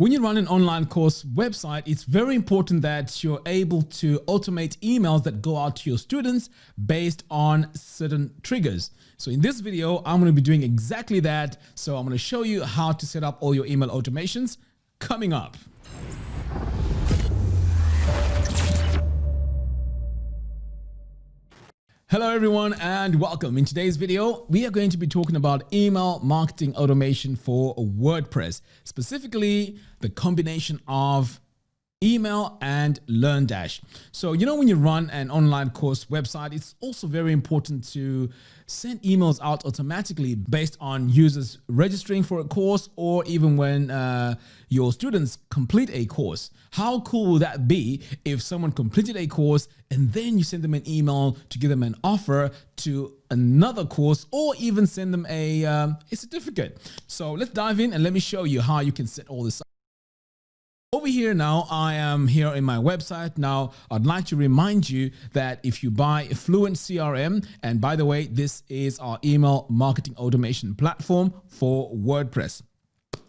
When you run an online course website, it's very important that you're able to automate emails that go out to your students based on certain triggers. So in this video, I'm going to be doing exactly that. So I'm going to show you how to set up all your email automations coming up. Hello everyone and welcome. In today's video, we are going to be talking about email marketing automation for WordPress, specifically the combination of email and LearnDash. So, when you run an online course website, it's also very important to send emails out automatically based on users registering for a course or even when your students complete a course. How cool would that be if someone completed a course and then you send them an email to give them an offer to another course or even send them a certificate? So let's dive in and let me show you how you can set all this up. Over here now, I am here in my website. Now, I'd like to remind you that if you buy FluentCRM, and by the way, this is our email marketing automation platform for WordPress,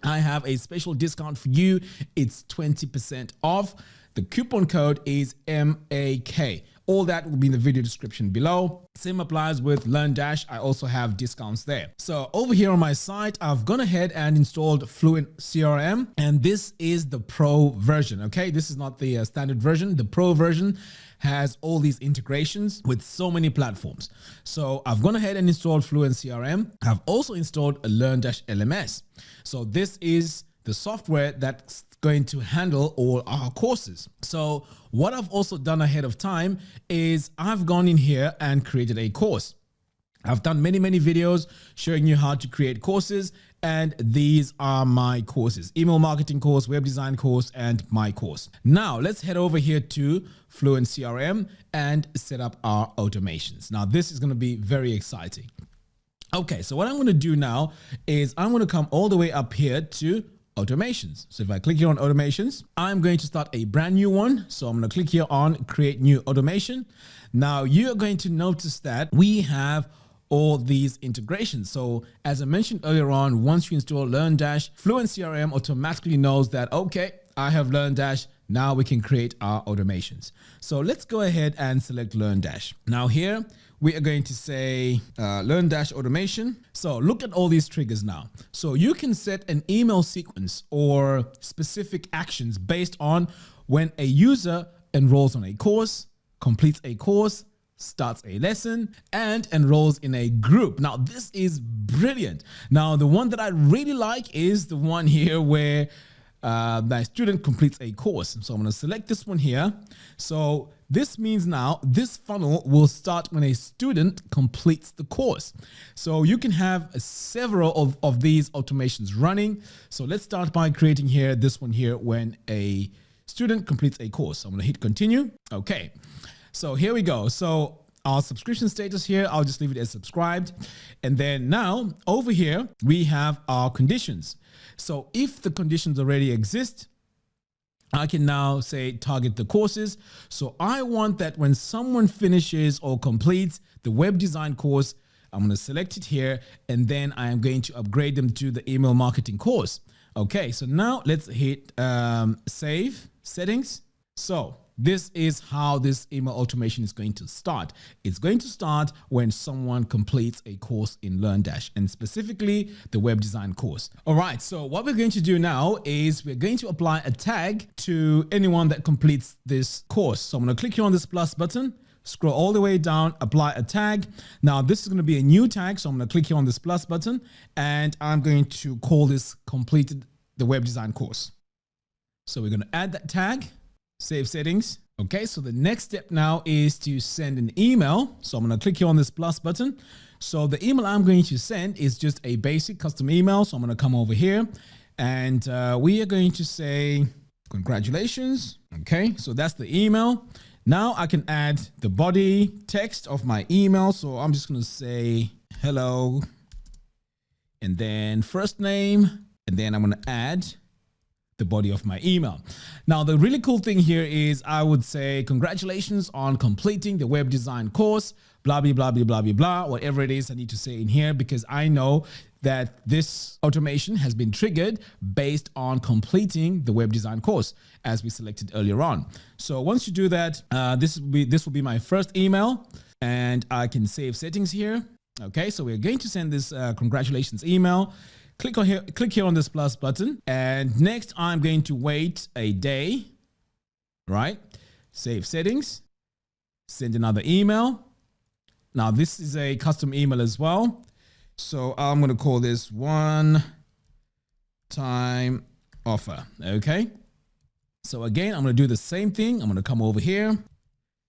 I have a special discount for you. It's 20% off. The coupon code is MAK. All that will be in the video description below. Same applies with LearnDash. I also have discounts there. So over here on my site, I've gone ahead and installed FluentCRM, and this is the Pro version. Okay, this is not the standard version. The Pro version has all these integrations with so many platforms. So I've gone ahead and installed FluentCRM. I've also installed a LearnDash LMS. So this is the software that's going to handle all our courses. So what I've also done ahead of time is I've gone in here and created a course. I've done many videos showing you how to create courses, and these are my courses: email marketing course, web design course, and my course. Now let's head over here to FluentCRM and set up our automations. Now this is going to be very exciting. Okay, so what I'm going to do now is I'm going to come all the way up here to automations. So if I click here on automations, I'm going to start a brand new one. So I'm going to click here on create new automation. Now you're going to notice that we have all these integrations. So as I mentioned earlier on, once you install LearnDash, FluentCRM automatically knows that, okay, I have LearnDash. Now we can create our automations. So let's go ahead and select LearnDash. Now here we are going to say LearnDash automation. So look at all these triggers now. So you can set an email sequence or specific actions based on when a user enrolls on a course, completes a course, starts a lesson, and enrolls in a group. Now this is brilliant. Now the one that I really like is the one here where my student completes a course. So I'm going to select this one here. So this means now this funnel will start when a student completes the course. So you can have several of these automations running. So let's start by creating here this one here when a student completes a course. So I'm going to hit continue. Okay. So here we go. So our subscription status here, I'll just leave it as subscribed. And then now over here, we have our conditions. So if the conditions already exist, I can now say target the courses. So I want that when someone finishes or completes the web design course, I'm going to select it here, and then I am going to upgrade them to the email marketing course. Okay, so now let's hit save settings. So this is how this email automation is going to start. It's going to start when someone completes a course in LearnDash, and specifically the web design course. All right, so what we're going to do now is we're going to apply a tag to anyone that completes this course. So I'm going to click here on this plus button, scroll all the way down, apply a tag. Now this is going to be a new tag. So I'm going to click here on this plus button, and I'm going to call this completed the web design course. So we're going to add that tag. Save settings. Okay, so the next step now is to send an email. So I'm going to click here on this plus button. So the email I'm going to send is just a basic custom email. So I'm going to come over here and we are going to say congratulations. Okay, so that's the email. Now I can add the body text of my email. So I'm just going to say hello and then first name, and then I'm going to add the body of my email. Now, the really cool thing here is I would say congratulations on completing the web design course, blah, blah, blah, blah, blah, blah, blah, whatever it is I need to say in here, because I know that this automation has been triggered based on completing the web design course as we selected earlier on. So once you do that, this will be my first email, and I can save settings here. Okay, so we're going to send this congratulations email. Click here on this plus button, and next I'm going to wait a day, right? Save settings, send another email. Now this is a custom email as well. So I'm going to call this one-time offer. Okay. So again, I'm going to do the same thing. I'm going to come over here.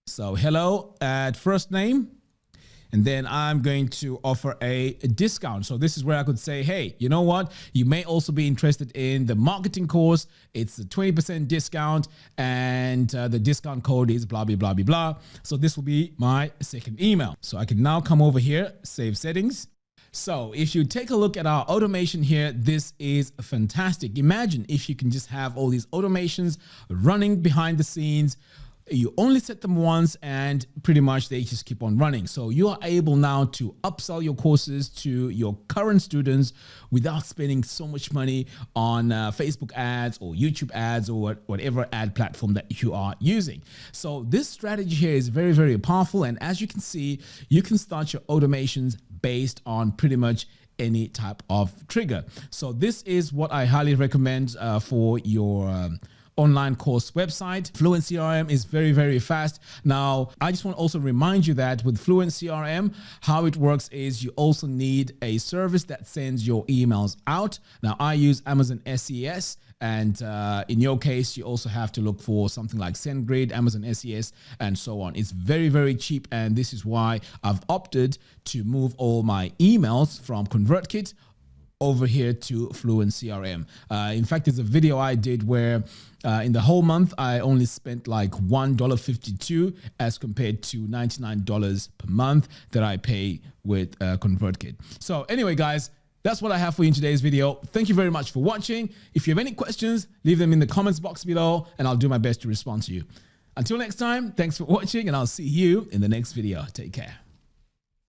So hello, add first name. And then I'm going to offer a discount. So this is where I could say, hey, you know what? You may also be interested in the marketing course. It's a 20% discount, and the discount code is blah, blah, blah, blah, blah. So this will be my second email. So I can now come over here, save settings. So if you take a look at our automation here, this is fantastic. Imagine if you can just have all these automations running behind the scenes. You only set them once and pretty much they just keep on running. So you are able now to upsell your courses to your current students without spending so much money on Facebook ads or YouTube ads or whatever ad platform that you are using. So this strategy here is very, very powerful. And as you can see, you can start your automations based on pretty much any type of trigger. So this is what I highly recommend for your online course website. FluentCRM is very, very fast. Now, I just want to also remind you that with FluentCRM, how it works is you also need a service that sends your emails out. Now, I use Amazon SES, and in your case, you also have to look for something like SendGrid, Amazon SES, and so on. It's very, very cheap, and this is why I've opted to move all my emails from ConvertKit over here to FluentCRM. In fact, there's a video I did where in the whole month, I only spent like $1.52 as compared to $99 per month that I pay with ConvertKit. So anyway, guys, that's what I have for you in today's video. Thank you very much for watching. If you have any questions, leave them in the comments box below and I'll do my best to respond to you. Until next time, thanks for watching and I'll see you in the next video. Take care.